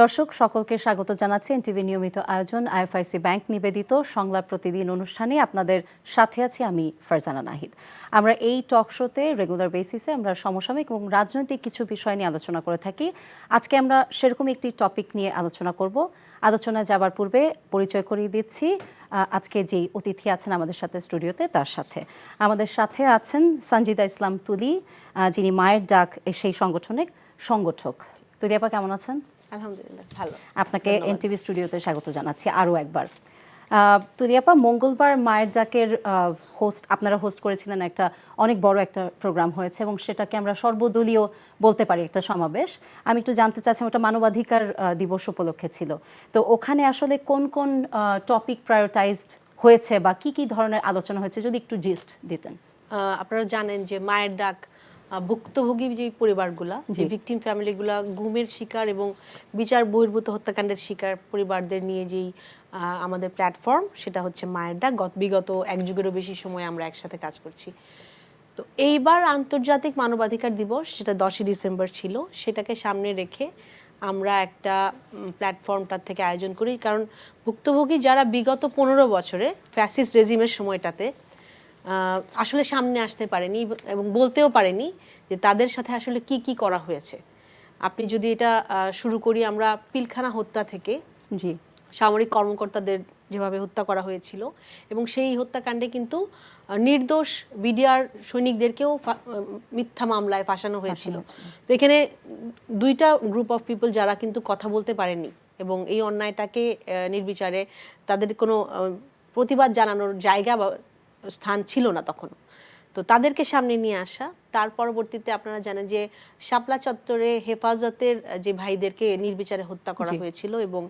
দর্শক সকলকে স্বাগত জানাচ্ছি এনটিভি নিয়মিত আয়োজন আইএফআইসি ব্যাংক নিবেদিত সংলাপ প্রতিদিন অনুষ্ঠানে আপনাদের সাথে আছি আমি ফারজানা নাহিদ। আমরা এই টক শোতে রেগুলার বেসিসে আমরা সমসাময়িক এবং রাজনৈতিক কিছু বিষয় নিয়ে আলোচনা করে থাকি। আজকে আমরা সেরকম একটি টপিক নিয়ে আলোচনা করব। আলোচনায় যাবার পূর্বে পরিচয় করিয়ে দিচ্ছি আজকে যেই অতিথি আছেন আমাদের সাথে স্টুডিওতে তার সাথে। আমাদের সাথে আছেন সঞ্জিদা ইসলাম তুলি, যিনি মায়ের ডাক সেই সংগঠনের সংগঠক। তুলি আপা কেমন আছেন? আলহামদুলিল্লাহ ভালো। আপনাকে এনটিভি স্টুডিওতে স্বাগত জানাচ্ছি আরও একবার। তুলি আপা, মঙ্গলবার মায়ের ডাকের আপনারা হোস্ট করেছিলেন, একটা অনেক বড় একটা প্রোগ্রাম হয়েছে এবং সেটাকে আমরা সর্বদলীয় বলতে পারি একটা সমাবেশ। আমি একটু জানতে চাচ্ছি, ওটা মানবাধিকার দিবস উপলক্ষে ছিল, তো ওখানে আসলে কোন কোন টপিক প্রায়োরিটাইজড হয়েছে বা কি কি ধরনের আলোচনা হয়েছে যদি একটু জিস্ট দিতেন। আপনারা জানেন যে মায়ের ডাক ভুক্তভোগী যে পরিবারগুলা, যে ভিকটিম ফ্যামিলিগুলা গুমের শিকার এবং বিচার বহির্ভূত হত্যাকাণ্ডের শিকার পরিবারদের নিয়ে যেই আমাদের প্ল্যাটফর্ম, সেটা হচ্ছে মায়ের ডাক। বিগত এক যুগেরও বেশি সময় আমরা একসাথে কাজ করছি। তো এইবার আন্তর্জাতিক মানবাধিকার দিবস, সেটা 10ই ডিসেম্বর ছিল, সেটাকে সামনে রেখে আমরা একটা প্ল্যাটফর্মটার থেকে আয়োজন করি। কারণ ভুক্তভোগী যারা বিগত 15 বছরে ফ্যাসিস্ট রেজিমের সময়টাতে আসলে সামনে আসতে পারেনি এবং বলতেও পারেনি যে তাদের সাথে আসলে কি কি করা হয়েছে। আপনি যদি এটা শুরু করি আমরা পিলখানা হত্যা থেকে, জি, সামরিক কর্মকর্তাদের যেভাবে হত্যা করা হয়েছিল এবং সেই হত্যাকাণ্ডে কিন্তু নির্দোষ বিডিআর সৈনিকদেরকেও মিথ্যা মামলায় ফাঁসানো হয়েছিল। তো এখানে দুইটা গ্রুপ অফ পিপল যারা কিন্তু কথা বলতে পারেনি এবং এই অন্যায়টাকে নির্বিচারে তাদের কোনো প্রতিবাদ জানানোর জায়গা বা স্থান ছিল না তখন, তো তাদেরকে সামনে নিয়ে আসা। তার পরবর্তীতে আপনারা জানেন যে শাপলা চত্বরে হেফাজতের যে ভাইদেরকে নির্বিচারে হত্যা করা হয়েছিল এবং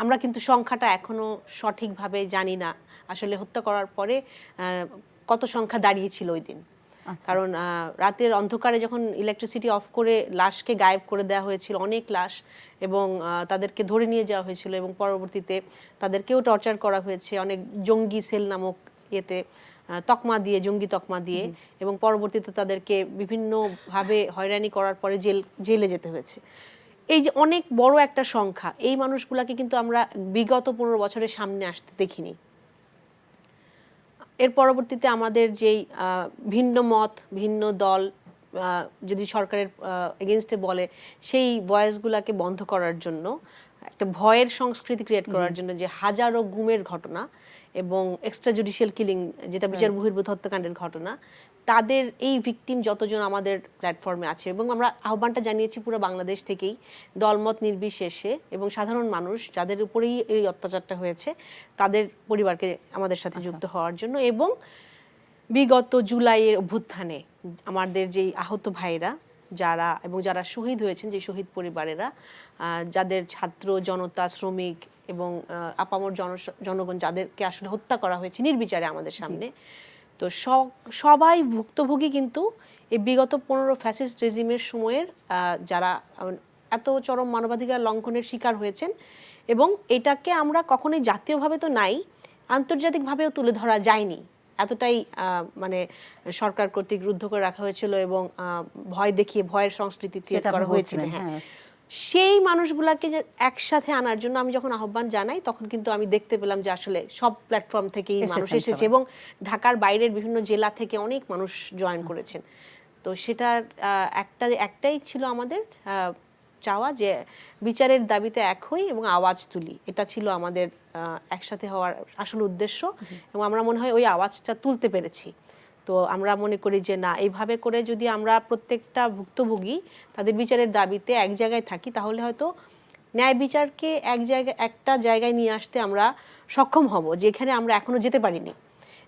আমরা কিন্তু সংখ্যাটা এখনো সঠিকভাবে জানি না আসলে হত্যা করার পরে কত সংখ্যা দাঁড়িয়েছিল ওই দিন। কারণ রাতের অন্ধকারে যখন ইলেকট্রিসিটি অফ করে লাশকে গায়েব করে দেওয়া হয়েছিল, অনেক লাশ, এবং তাদেরকে ধরে নিয়ে যাওয়া হয়েছিল এবং পরবর্তীতে তাদেরকেও টর্চার করা হয়েছে অনেক জঙ্গি সেল নামক ইয়েতে তকমা দিয়ে, জঙ্গি তকমা দিয়ে, এবং পরবর্তীতে তাদেরকে বিভিন্নভাবে হয়রানি করার পরে জেলে যেতে হয়েছে। এই যে অনেক বড় একটা সংখ্যা, এই মানুষগুলাকে কিন্তু আমরা বিগত 15 বছরের সামনে আসতে দেখিনি। এর পরবর্তীতে আমাদের যেই ভিন্ন মত, ভিন্ন দল যদি সরকারের এগেনস্টে বলে, সেই ভয়েসগুলাকে বন্ধ করার জন্য, একটা ভয়ের সংস্কৃতি ক্রিয়েট করার জন্য, যে হাজারো গুমের ঘটনা এবং এক্সট্রা জুডিশিয়াল কিলিং, যেটা বিচার বহির্ভূত হত্যাকাণ্ডের ঘটনা, তাদের এই ভিকটিম যতজন আমাদের প্ল্যাটফর্মে আছে, এবং আমরা আহ্বানটা জানিয়েছি পুরো বাংলাদেশ থেকেই, দলমত নির্বিশেষে, এবং সাধারণ মানুষ যাদের উপরেই এই অত্যাচারটা হয়েছে তাদের পরিবারকে আমাদের সাথে যুক্ত হওয়ার জন্য। এবং বিগত জুলাইয়ের অভ্যুত্থানে আমাদের যেই আহত ভাইরা যারা শহীদ হয়েছেন, যে শহীদ পরিবারেরা, যাদের ছাত্র জনতা, শ্রমিক এবং আপামর জনগণ যাদেরকে আসলে হত্যা করা হয়েছে নির্বিচারে আমাদের সামনে, তো সবাই ভুক্তভোগী কিন্তু এই বিগত 15 ফ্যাসিস্ট রেজিমের সময়ের যারা এত চরম মানবাধিকার লঙ্ঘনের শিকার হয়েছেন। এবং এটাকে আমরা কখনোই জাতীয়ভাবে তো নাই, আন্তর্জাতিকভাবেও তুলে ধরা যায়নি, এতটাই মানে সরকার কর্তৃক রুদ্ধ করে রাখা হয়েছিল এবং ভয় দেখিয়ে ভয়ের সংস্কৃতি ক্রিয়েট করা হয়েছিল। হ্যাঁ, সেই মানুষগুলাকে যে একসাথে আনার জন্য আমি যখন আহ্বান জানাই, তখন কিন্তু আমি দেখতে পেলাম যে আসলে সব প্ল্যাটফর্ম থেকেই মানুষ এসেছে এবং ঢাকার বাইরের বিভিন্ন জেলা থেকে অনেক মানুষ জয়েন করেছেন। তো সেটার একটাই ছিল আমাদের চাওয়া, যে বিচারের দাবিতে এক হই এবং আওয়াজ তুলি। এটা ছিল আমাদের একসাথে হওয়ার আসল উদ্দেশ্য, এবং আমরা মনে হয় ওই আওয়াজটা তুলতে পেরেছি। তো আমরা মনে করি যে না, এইভাবে করে যদি আমরা প্রত্যেকটা ভুক্তভোগী তাদের বিচারের দাবিতে এক জায়গায় থাকি, তাহলে হয়তো ন্যায় বিচারকে একটা জায়গায় নিয়ে আসতে আমরা সক্ষম হব, যেখানে আমরা এখনো যেতে পারিনি।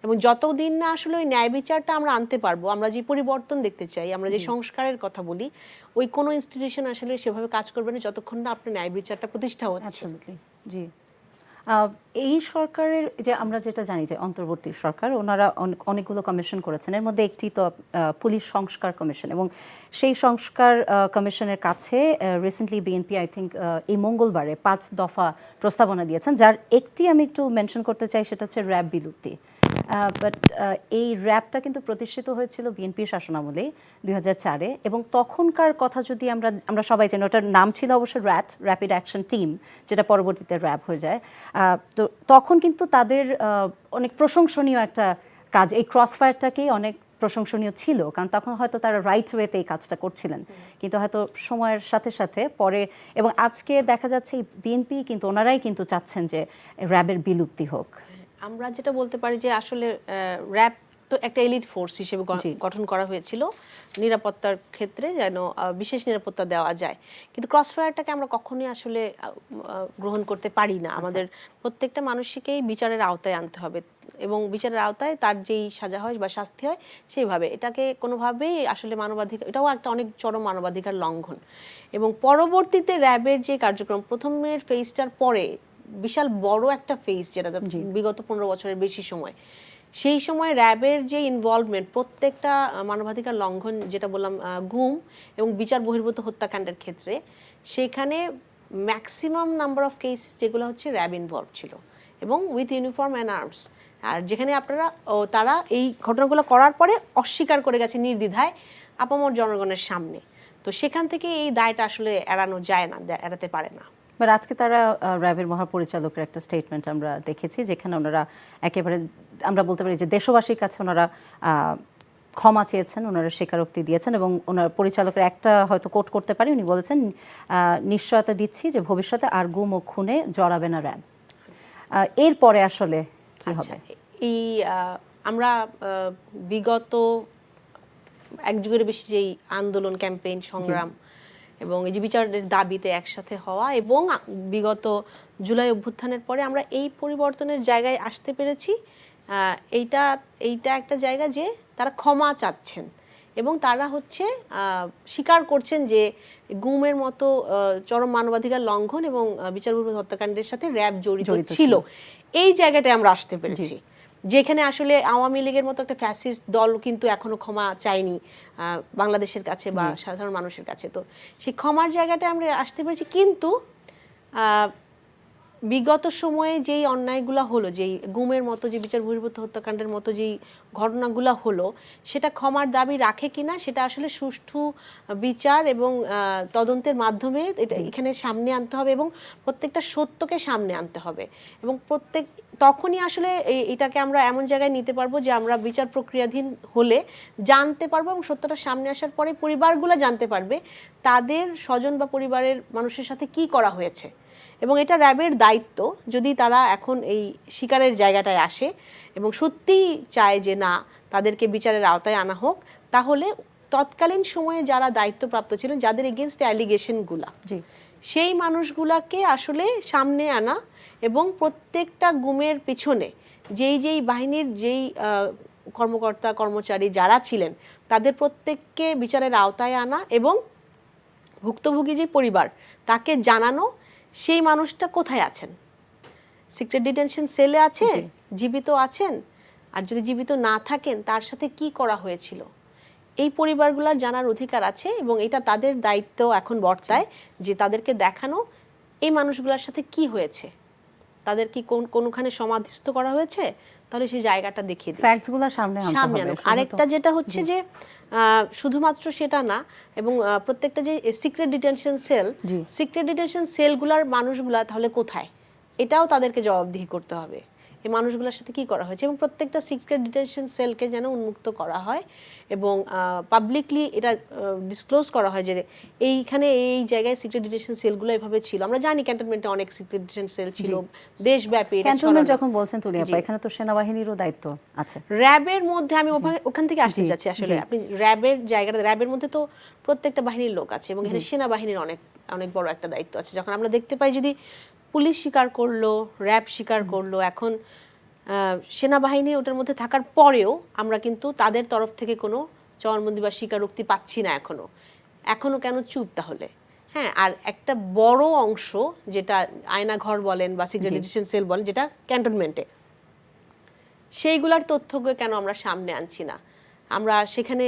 এবং যতদিন না আসলে ওই ন্যায় বিচারটা আমরা আনতে পারবো, আমরা যে পরিবর্তন দেখতে চাই, আমরা যে সংস্কারের কথা বলি, ওই কোনো ইনস্টিটিউশন আসলে সেভাবে কাজ করবে না যতক্ষণ না আপনার ন্যায় বিচারটা প্রতিষ্ঠা হচ্ছে। জি, এই সরকারের যে আমরা যেটা জানি যে অন্তর্বর্তী সরকার, ওনারা অনেকগুলো কমিশন করেছেন, এর মধ্যে একটি তো পুলিশ সংস্কার কমিশন, এবং সেই সংস্কার কমিশনের কাছে রিসেন্টলি বিএনপি আই থিঙ্ক এই মঙ্গলবারে 5 দফা প্রস্তাবনা দিয়েছেন, যার একটি আমি একটু মেনশন করতে চাই, সেটা হচ্ছে র্যাব বিলুপ্তি। বাট এই র্যাবটা কিন্তু প্রতিষ্ঠিত হয়েছিল বিএনপির শাসনামলে 2004-এ, এবং তখনকার কথা যদি আমরা সবাই জানি, ওটার নাম ছিল অবশ্য র্যাপিড অ্যাকশন টিম, যেটা পরবর্তীতে র্যাব হয়ে যায়। তো তখন কিন্তু তাদের অনেক প্রশংসনীয় একটা কাজ, এই ক্রসফায়ারটাকেই অনেক প্রশংসনীয় ছিল, কারণ তখন হয়তো তারা রাইট ওয়েতে এই কাজটা করছিলেন। কিন্তু হয়তো সময়ের সাথে সাথে পরে, এবং আজকে দেখা যাচ্ছে বিএনপি কিন্তু ওনারাই কিন্তু চাচ্ছেন যে র্যাবের বিলুপ্তি হোক। আমরা যেটা বলতে পারি যে আসলে র্যাব তো একটা এলিট ফোর্স হিসেবে গঠন করা হয়েছিল নিরাপত্তার ক্ষেত্রে, যেন বিশেষ নিরাপত্তা দেওয়া যায়, কিন্তু ক্রসফায়ারটাকে আমরা কখনোই আসলে গ্রহণ করতে পারি না। আমাদের প্রত্যেকটা মানুষকেই বিচারের আওতায় আনতে হবে, এবং বিচারের আওতায় তার যেই সাজা হয় বা শাস্তি হয় সেইভাবে। এটাকে কোনোভাবেই আসলে মানবাধিকার, এটাও একটা অনেক চরম মানবাধিকার লঙ্ঘন। এবং পরবর্তীতে র্যাবের যে কার্যক্রম, প্রথমের ফেজটার পরে বিশাল বড় একটা ফেজ, যেটা বিগত 15 বছরের বেশি সময়, সেই সময় র্যাবের যে ইনভলভমেন্ট প্রত্যেকটা মানবাধিকার লঙ্ঘন, যেটা বললাম গুম এবং বিচার বহির্ভূত হত্যাকাণ্ডের ক্ষেত্রে, সেখানে ম্যাক্সিমাম নাম্বার অফ কেস যেগুলো হচ্ছে র্যাব ইনভলভ ছিল, এবং উইথ ইউনিফর্ম অ্যান্ড আর্মস। আর যেখানে তারা এই ঘটনাগুলো করার পরে অস্বীকার করে গেছে নির্দ্বিধায় আপামর জনগণের সামনে। তো সেখান থেকে এই দায়টা আসলে এড়ানো যায় না, এড়াতে পারে না। বাট আজকে তারা র্যাবের মহাপরিচালকের একটা স্টেটমেন্ট আমরা দেখেছি, যেখানে ওনারা একেবারে আমরা বলতে পারি যে দেশবাসীর কাছে ওনারা ক্ষমা চেয়েছেন, ওনারা স্বীকারোক্তি দিয়েছেন, এবং ওনার পরিচালকের একটা হয়তো কোট করতে পারি, উনি বলেছেন নিশ্চয়তা দিচ্ছি যে ভবিষ্যতে আর গুম ও খুনে জড়াবে না র্যাব। এরপরে আসলে কি হবে? এই আমরা বিগত এক যুগের বেশি যেই আন্দোলন, ক্যাম্পেইন, সংগ্রাম এবং এই যে বিচারের দাবিতে একসাথে হওয়া, এবং বিগত জুলাই অভ্যুত্থানের পরে আমরা এই পরিবর্তনের জায়গায় আসতে পেরেছি। এইটা একটা জায়গা যে তারা ক্ষমা চাচ্ছেন, এবং তারা হচ্ছে স্বীকার করছেন যে গুমের মতো চরম মানবাধিকার লঙ্ঘন এবং বিচারবহির্ভূত হত্যাকাণ্ডের সাথে র্যাব জড়িত ছিল। এই জায়গাটায় আমরা আসতে পেরেছি, যেখানে আসলে আওয়ামী লীগের মতো একটা ফ্যাসিস্ট দল কিন্তু এখনো ক্ষমা চায়নি বাংলাদেশের কাছে বা সাধারণ মানুষের কাছে। তো সেই ক্ষমার জায়গাটা আমরা আসতে পেরেছি, কিন্তু বিগত সময়ে যেই অন্যায়গুলো হলো, যেই গুমের মতো, যে বিচার বহির্ভূত হত্যাকাণ্ডের মতো যেই ঘটনাগুলো হলো, সেটা ক্ষমার দাবি রাখে কিনা সেটা আসলে সুষ্ঠু বিচার এবং তদন্তের মাধ্যমে এখানে সামনে আনতে হবে, এবং প্রত্যেকটা সত্যকে সামনে আনতে হবে। এবং তখনই আসলে এটাকে আমরা এমন জায়গায় নিতে পারবো যে আমরা বিচার প্রক্রিয়াধীন হলে জানতে পারবো, এবং সত্যটা সামনে আসার পরে পরিবারগুলো জানতে পারবে তাদের স্বজন বা পরিবারের মানুষের সাথে কি করা হয়েছে। এবং এটা র্যাবের দায়িত্ব, যদি তারা এখন এই শিকারের জায়গাটায় আসে এবং সত্যিই চায় যে না তাদেরকে বিচারের আওতায় আনা হোক, তাহলে তৎকালীন সময়ে যারা দায়িত্বপ্রাপ্ত ছিলেন, যাদের এগেনস্ট অ্যালিগেশনগুলা, সেই মানুষগুলাকে আসলে সামনে আনা, এবং প্রত্যেকটা গুমের পিছনে যেই বাহিনীর যেই কর্মকর্তা কর্মচারী যারা ছিলেন তাদের প্রত্যেককে বিচারের আওতায় আনা, এবং ভুক্তভোগী যে পরিবার তাকে জানানো সেই মানুষটা কোথায় আছেন, সিক্রেট ডিটেনশন সেলে আছে, জীবিত আছেন, আর যদি জীবিত না থাকেন তার সাথে কি করা হয়েছিল, এই পরিবারগুলোর জানার অধিকার আছে। এবং এটা তাদের দায়িত্ব এখন বর্তায় যে তাদেরকে দেখানো এই মানুষগুলোর সাথে কি হয়েছে, তাদের কি কোনখানে সমাধিস্থ করা হয়েছে, তাহলে সেই জায়গাটা দেখিয়ে দিই, ফ্যাক্টসগুলো সামনে আনতে হবে। আরেকটা যেটা হচ্ছে যে শুধুমাত্র সেটা না, এবং প্রত্যেকটা যে সিক্রেট ডিটেনশন সেলগুলার মানুষগুলা তাহলে কোথায়, এটাও তাদেরকে জবাবদিহি করতে হবে, এই মানুষগুলোর সাথে কি করা হয়েছে, এবং প্রত্যেকটা সিক্রেট ডিটেনশন সেলকে যেন উন্মুক্ত করা হয়, এবং পাবলিকলি এটা ডিসক্লোজ করা হয় যে এইখানে এই জায়গায় সিক্রেট ডিটেনশন সেলগুলো এভাবে ছিল। আমরা জানি ক্যান্টনমেন্টে অনেক সিক্রেট ডিটেনশন সেল ছিল দেশব্যাপী। ক্যান্টনমেন্ট যখন বলছেন তুলি আপা, এখানে তো সেনাবাহিনীরও দায়িত্ব আছে। র্যাবের মধ্যে আমি ওখান থেকে আসতে যাচ্ছি, আসলে আপনি র্যাবের জায়গাটা, র্যাবের মধ্যে তো প্রত্যেকটা বাহিনীর লোক আছে, এবং এখানে সেনাবাহিনীর অনেক অনেক বড় একটা দায়িত্ব আছে। যখন আমরা দেখতে পাই যদি পুলিশ স্বীকার করলো, র্যাব স্বীকার করলো, এখন সেনাবাহিনী ওটার মধ্যে থাকার পরেও আমরা কিন্তু তাদের তরফ থেকে কোনো জবানবন্দি বা স্বীকারোক্তি পাচ্ছি না এখনো কেন চুপ তাহলে? হ্যাঁ, আর একটা বড় অংশ যেটা আয়নাঘর বলেন বা সিক্রেট ডিটেনশন সেল বলেন, যেটা ক্যান্টনমেন্টে, সেইগুলার তথ্যকে কেন আমরা সামনে আনছি না? আমরা সেখানে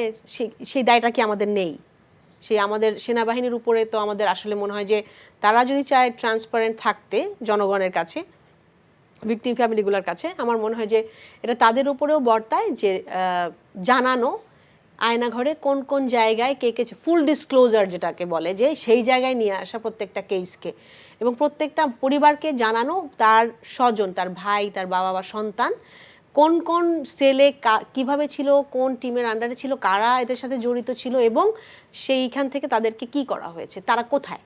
সেই দায়টা কি আমাদের নেই? সেই আমাদের সেনাবাহিনীর উপরে তো আমাদের আসলে মনে হয় যে তারা যদি চায় ট্রান্সপারেন্ট থাকতে জনগণের কাছে, ভিকটিম ফ্যামিলিগুলোর কাছে আমার মনে হয় যে এটা তাদের উপরেও বর্তায় যে জানানো আয়নাঘরে কোন কোন জায়গায় কে কে ফুল ডিসক্লোজার যেটাকে বলে, যে সেই জায়গায় নিয়ে আসা প্রত্যেকটা কেসকে এবং প্রত্যেকটা পরিবারকে জানানো তার স্বজন, তার ভাই, তার বাবা বা সন্তান কোন কোন সেলে কিভাবে ছিল, কোন টিমের আন্ডারে ছিল, কারা এদের সাথে জড়িত ছিল এবং সেইখান থেকে তাদেরকে কি করা হয়েছে, তারা কোথায়,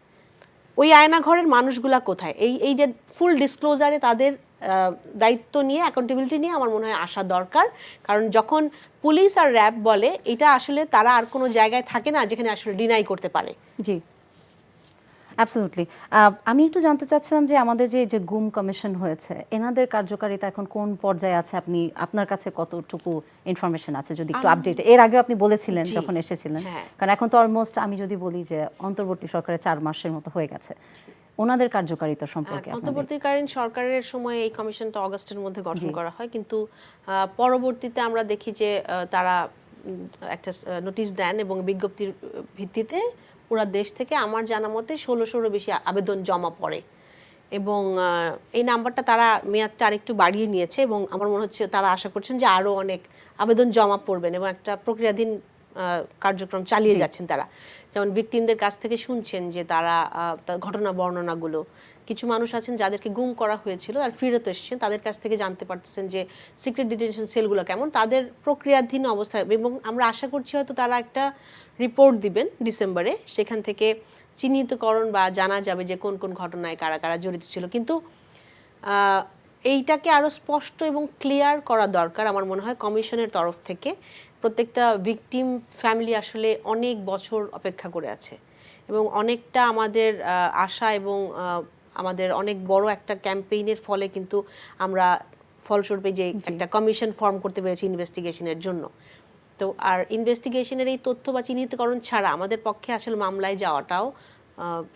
ওই আয়নাঘরের মানুষগুলা কোথায়, এই যে ফুল ডিসক্লোজারে তাদের দায়িত্ব নিয়ে, অ্যাকাউন্টেবিলিটি নিয়ে আমার মনে হয় আসা দরকার। কারণ যখন পুলিশ আর র্যাব বলে, এটা আসলে তারা আর কোনো জায়গায় থাকে না যেখানে আসলে ডিনাই করতে পারে। জি, অ্যাবসলিউটলি। আমি একটু জানতে চাচ্ছিলাম যে আমাদের যে গুম কমিশন হয়েছে, এনাদের কার্যকারিতা এখন কোন পর্যায়ে আছে? আপনার কাছে কতটুকু ইনফরমেশন আছে যদি একটু আপডেট। এর আগে আপনি বলেছিলেন যখন এসেছিলেন, কারণ এখন তো অলমোস্ট আমি যদি বলি যে অন্তর্বর্তী সরকারের 4 মাসের মতো হয়ে গেছে, ওনাদের কার্যকারিতা সম্পর্কে। অন্তর্বর্তীকালীন সরকারের সময় এই কমিশনটা অগাস্টের মধ্যে গঠন করা হয়, কিন্তু পরবর্তীতে আমরা দেখি যে তারা একটা নোটিশ দেন এবং বিজ্ঞপ্তির ভিত্তিতে পুরা দেশ থেকে আমার জানা মতে 1600-র বেশি আবেদন জমা পড়ে এবং এই নাম্বারটা তারা মেয়াদটা আরেকটু বাড়িয়ে নিয়েছে এবং আমার মনে হচ্ছে তারা আশা করছেন যে আরও অনেক আবেদন জমা পড়বেন এবং একটা প্রক্রিয়াধীন কার্যক্রম চালিয়ে যাচ্ছেন তারা। যেমন ভিকটিমদের কাছ থেকে শুনছেন যে তারা ঘটনা বর্ণনাগুলো, কিছু মানুষ আছেন যাদেরকে গুম করা হয়েছিল আর ফিরত এসেছেন, তাদের কাছ থেকে জানতে পারতেছেন যে সিক্রেট ডিটেনশন সেলগুলো কেমন, তাদের প্রক্রিয়াধীন অবস্থায়, এবং আমরা আশা করছি হয়তো তারা একটা রিপোর্ট দিবেন ডিসেম্বরে, সেখান থেকে চিহ্নিতকরণ বা জানা যাবে যে কোন কোন ঘটনায় কারা কারা জড়িত ছিল। কিন্তু এইটাকে আরও স্পষ্ট এবং ক্লিয়ার করা দরকার আমার মনে হয় কমিশনের তরফ থেকে। প্রত্যেকটা ভিকটিম ফ্যামিলি আসলে অনেক বছর অপেক্ষা করে আছে এবং অনেকটা আমাদের আশা এবং আমাদের অনেক বড় একটা ক্যাম্পেইনের ফলে কিন্তু আমরা ফলস্বরূপে যে একটা কমিশন ফর্ম করতে পেরেছি ইনভেস্টিগেশনের জন্য। তো আর ইনভেস্টিগেশনের এই তথ্য বা চিহ্নিতকরণ ছাড়া আমাদের পক্ষে আসলে মামলায় যাওয়াটাও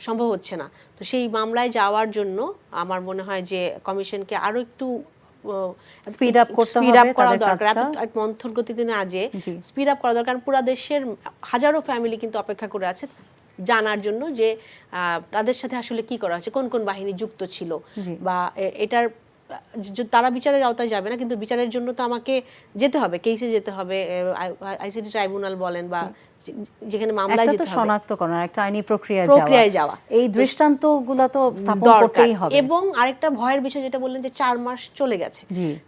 সম্ভব হচ্ছে না। তো সেই মামলায় যাওয়ার জন্য আমার মনে হয় যে কমিশনকে আরো একটু স্পিড আপ করা দরকার, এত মন্থর গতিতে না যে স্পিড আপ করা দরকার। কারণ পুরো দেশের হাজারো ফ্যামিলি কিন্তু অপেক্ষা করে আছে জানার জন্য যে তাদের সাথে আসলে কি করা হয়েছে, কোন কোন বাহিনী যুক্ত ছিল, বা এটার তারা বিচারের আওতায় যাবে না, কিন্তু বিচারের জন্য তো আমাকে যেতে হবে, কেসে যেতে হবে, আইসিটি ট্রাইব্যুনাল বলেন বা যেখানে মামলায় যেতে হবে, শনাক্তকরণ, একটা আইনি প্রক্রিয়ায় যাওয়া, এই দৃষ্টান্তগুলো তো স্থাপন করতেই হবে। এবং আরেকটা ভয়ের বিষয় যেটা বললেন যে 4 মাস চলে গেছে,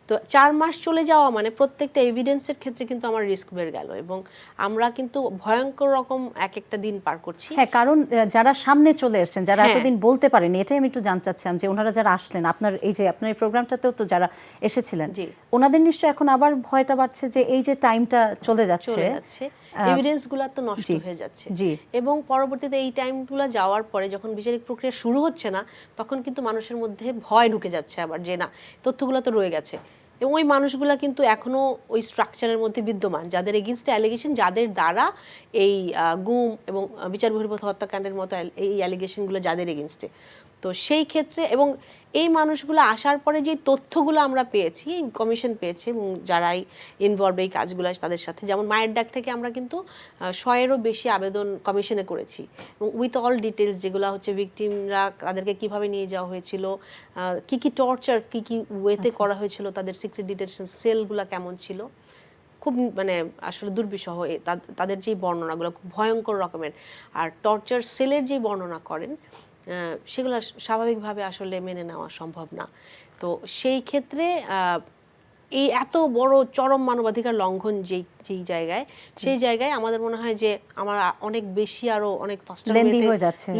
তো 4 মাস চলে যাওয়া মানে প্রত্যেকটা এভিডেন্সের ক্ষেত্রে কিন্তু আমার রিস্ক বেড়ে গেল এবং আমরা কিন্তু ভয়ঙ্কর রকম এক একটা দিন পার করছি। হ্যাঁ, কারণ যারা সামনে চলে এসেছেন, যারা এতদিন বলতে পারেনি, এটাই আমি একটু জানতে চাচ্ছিলাম যে ওনারা যারা আসলেন আপনার এই প্রোগ্রামটাতেও তো যারা এসেছিলেন, ওনাদের নিশ্চয়ই এখন আবার ভয়টা বাড়ছে যে এই যে টাইমটা চলে যাচ্ছে, এভিডেন্সগুলো তো নষ্ট হয়ে যাচ্ছে এবং পরবর্তীতে এই টাইমগুলো যাওয়ার পরে যখন বিচারিক প্রক্রিয়া শুরু হচ্ছে না, তখন কিন্তু মানুষের মধ্যে ভয় ঢুকে যাচ্ছে আবার যে না, তথ্যগুলো তো রয়ে গেছে। এবং ওই মানুষগুলো কিন্তু এখনো ওই স্ট্রাকচারের মধ্যে বিদ্যমান, যাদের এগেইনস্টে অ্যালিগেশন, যাদের দ্বারা এই গুম এবং বিচার বহির্ভূত হত্যাকাণ্ডের মতো এই অ্যালিগেশনগুলো যাদের এগেইনস্টে, তো সেই ক্ষেত্রে এবং এই মানুষগুলো আসার পরে যে তথ্যগুলো আমরা পেয়েছি, কমিশন পেয়েছে এবং যারাই ইনভলভ এই কাজগুলো তাদের সাথে, যেমন মায়ের ডাক থেকে আমরা কিন্তু 100-এরও বেশি আবেদন কমিশনে করেছি এবং উইথ অল ডিটেলস, যেগুলো হচ্ছে ভিকটিমরা তাদেরকে কিভাবে নিয়ে যাওয়া হয়েছিল, কি কি টর্চার কি কি ওয়েতে করা হয়েছিল, তাদের সিক্রেট ডিটেনশন সেলগুলো কেমন ছিল, খুব মানে আসলে দুর্বিষহ তাদের যেই বর্ণনাগুলো খুব ভয়ঙ্কর রকমের। আর টর্চার সেলের যেই বর্ণনা করেন সেগুলো স্বাভাবিকভাবে আসলে মেনে নেওয়া সম্ভব না। তো সেই ক্ষেত্রে এই এত বড় চরম মানবাধিকার লঙ্ঘন যেই জায়গায়, সেই জায়গায় আমাদের মনে হয় যে আমরা অনেক বেশি আরো অনেক ফাস্টার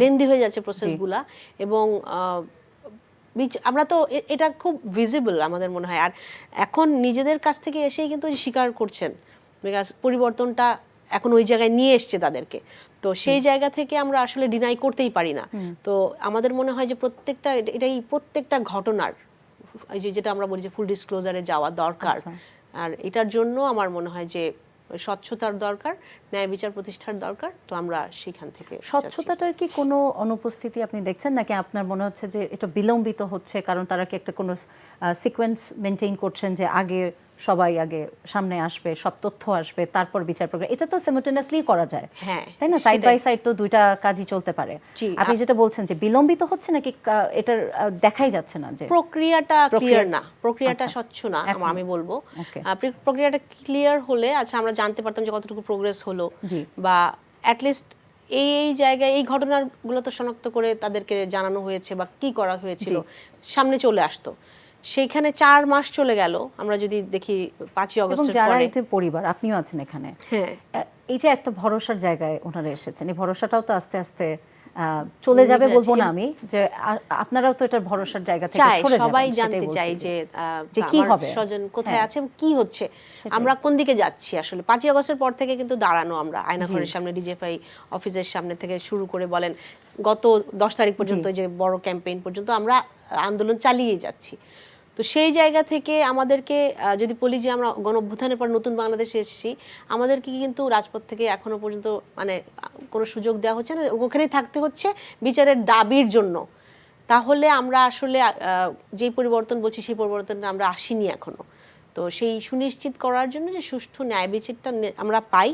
লেন্দি হয়ে যাচ্ছে প্রসেসগুলা এবং আমরা তো এটা খুব ভিজিবল আমাদের মনে হয়। আর এখন নিজেদের কাছ থেকে এসেই কিন্তু স্বীকার করছেন, বিকজ পরিবর্তনটা এখন ওই জায়গায় নিয়ে এসছে তাদেরকে, তো সেই জায়গা থেকে আমরা আসলে ডিনাই করতেই পারি না। তো আমাদের মনে হয় যে প্রত্যেকটা ঘটনার যেটা আমরা বলি যে ফুল ডিসক্লোজারে যাওয়া দরকার। আর এটার জন্য আমার মনে হয় যে স্বচ্ছতার দরকার, ন্যায় বিচার প্রতিষ্ঠার দরকার। তো আমরা সেখান থেকে স্বচ্ছতাটার কি কোনো অনুপস্থিতি আপনি দেখছেন নাকি আপনার মনে হচ্ছে যে এটা বিলম্বিত হচ্ছে, কারণ তারা কি একটা কোনো সিকোয়েন্স মেনটেইন করছেন যে আগে সবাই আগে সামনে আসবে, সব তথ্য আসবে, তারপর বিচার প্রক্রিয়া, এটা তো সিমultaneously করা যায়, হ্যাঁ, তাই না? সাইড বাই সাইড তো দুইটা কাজই চলতে পারে। জি, আপনি যেটা বলছেন যে বিলম্বিত হচ্ছে নাকি এটার দেখাই যাচ্ছে না যে প্রক্রিয়াটা ক্লিয়ার না, প্রক্রিয়াটা স্বচ্ছ না আমি বলবো। প্রক্রিয়াটা ক্লিয়ার হলে আচ্ছা আমরা জানতে পারতাম যে কতটুকু প্রোগ্রেস হলো, বা অ্যাটলিস্ট এই জায়গায় এই ঘটনাগুলো তো শনাক্ত করে তাদেরকে জানানো হয়েছে বা কি করা হয়েছিল সামনে চলে আসতো। সেইখানে 4 মাস চলে গেল, আমরা যদি দেখি 5ই আগস্টের যারা পরে। এই যে পরিবার, আপনিও আছেন এখানে, হ্যাঁ, এই যে একটা ভরসার জায়গায় ওনারা এসেছেন, এই ভরসাটাও তো আস্তে আস্তে চলে যাবে বলবো না আমি, যে আপনারাও তো এটা ভরসার জায়গা থেকে সরে যাবেন, সবাই জানতে চাই যে কি হবে, স্বজন কোথায় আছে, কি হচ্ছে, আমরা কোন দিকে যাচ্ছি। আসলে 5ই আগস্টের পর থেকে কিন্তু দাঁড়ানো আমরা আয়নাঘরের সামনে, ডিজিএফআই অফিসের সামনে থেকে শুরু করে বলেন গত 10 তারিখ পর্যন্ত, যে বড় ক্যাম্পেইন পর্যন্ত আমরা আন্দোলন চালিয়ে যাচ্ছি। তো সেই জায়গা থেকে আমাদেরকে যদি বলি যে আমরা গণঅভ্যুত্থানের পর নতুন বাংলাদেশে এসেছি, আমাদেরকে কিন্তু রাজপথ থেকে এখনো পর্যন্ত মানে কোনো সুযোগ দেওয়া হচ্ছে না, ওখানেই থাকতে হচ্ছে বিচারের দাবির জন্য। তাহলে আমরা আসলে যেই পরিবর্তন বলছি সেই পরিবর্তনটা আমরা আসিনি এখনো। তো সেই সুনিশ্চিত করার জন্য যে সুষ্ঠু ন্যায় বিচারটা আমরা পাই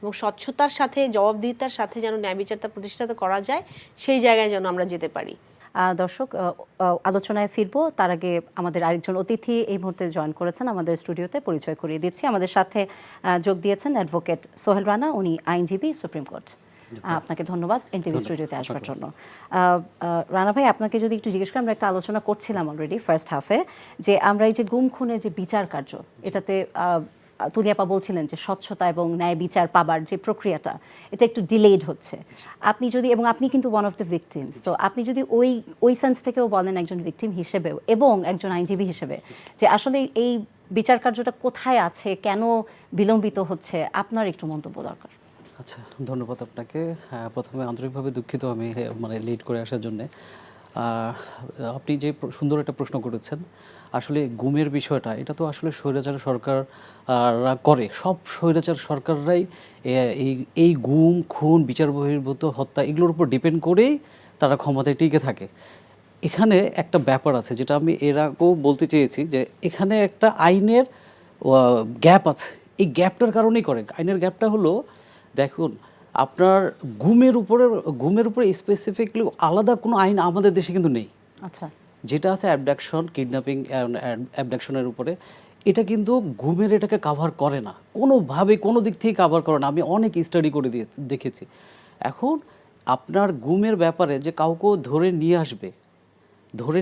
এবং স্বচ্ছতার সাথে জবাবদিহিতার সাথে যেন ন্যায় বিচারটা প্রতিষ্ঠিত করা যায়, সেই জায়গায় যেন আমরা যেতে পারি। দর্শক, আলোচনায় ফিরবো তার আগে আমাদের আরেকজন অতিথি এই মুহূর্তে জয়েন করেছেন আমাদের স্টুডিওতে, পরিচয় করিয়ে দিচ্ছি। আমাদের সাথে যোগ দিয়েছেন অ্যাডভোকেট সোহেল রানা, উনি আইনজীবী, সুপ্রিম কোর্ট। আপনাকে ধন্যবাদ এনটিভি স্টুডিওতে আসবার জন্য। রানা ভাই, আপনাকে যদি একটু জিজ্ঞেস করি, আমরা একটা আলোচনা করছিলাম অলরেডি ফার্স্ট হাফে, যে আমরা এই যে গুম খুনের যে বিচার কার্য, এটাতে তুলিয়াপা বলছিলেন যে স্বচ্ছতা এবং ন্যায় বিচার পাবার যে প্রক্রিয়াটা, এটা একটু ডিলেড হচ্ছে। আপনি যদি, এবং আপনি কিন্তু ওয়ান অফ দ্য ভিকটিমস, তো আপনি যদি ওই সেন্স থেকেও বলেন একজন ভিকটিম হিসেবেও এবং একজন আইনজীবী হিসেবে, যে আসলে এই বিচার কার্যটা কোথায় আছে, কেন বিলম্বিত হচ্ছে, আপনার একটু মন্তব্য দরকার। আচ্ছা, ধন্যবাদ আপনাকে। প্রথমে আন্তরিকভাবে দুঃখিত আমি মানে লেট করে আসার জন্যে। আপনি যে সুন্দর একটা প্রশ্ন করেছেন, আসলে গুমের বিষয়টা, এটা তো আসলে স্বৈরাচার সরকাররা করে, সব স্বৈরাচার সরকাররাই এই গুম খুন বিচার বহির্ভূত হত্যা এগুলোর উপর ডিপেন্ড করেই তারা ক্ষমতায় টিকে থাকে। এখানে একটা ব্যাপার আছে যেটা আমি এর আগেও বলতে চেয়েছি, যে এখানে একটা আইনের গ্যাপ আছে। এই গ্যাপটার কারণেই করে। আইনের গ্যাপটা হলো, দেখুন আপনার গুমের উপরে স্পেসিফিকলি আলাদা কোনো আইন আমাদের দেশে কিন্তু নেই। আচ্ছা, যেটা আছে অ্যাবডাকশন, কিডন্যাপিং, অ্যাবডাকশনের উপরে, এটা কিন্তু গুমের এটাকে কাভার করে না, কোনোভাবে কোনো দিক থেকে কাভার করে না। আমি অনেক স্টাডি করে দেখেছি। এখন আপনার গুমের ব্যাপারে যে কাউকে ধরে